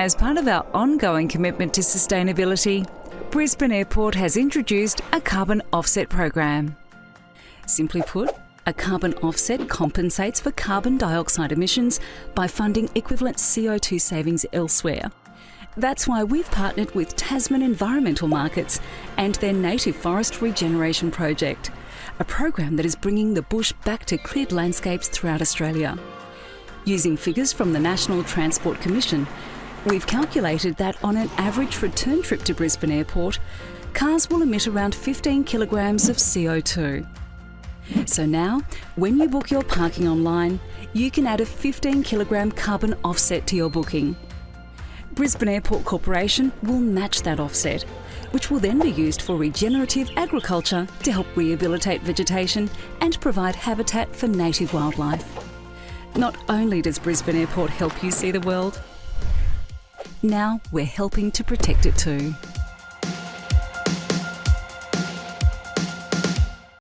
As part of our ongoing commitment to sustainability, Brisbane Airport has introduced a carbon offset program. Simply put, a carbon offset compensates for carbon dioxide emissions by funding equivalent CO2 savings elsewhere. That's why we've partnered with Tasman Environmental Markets and their Native Forest Regeneration Project, a program that is bringing the bush back to cleared landscapes throughout Australia. Using figures from the National Transport Commission, we've calculated that on an average return trip to Brisbane Airport, cars will emit around 15 kilograms of CO2. So now, when you book your parking online, you can add a 15 kilogram carbon offset to your booking. Brisbane Airport Corporation will match that offset, which will then be used for regenerative agriculture to help rehabilitate vegetation and provide habitat for native wildlife. Not only does Brisbane Airport help you see the world, now we're helping to protect it too.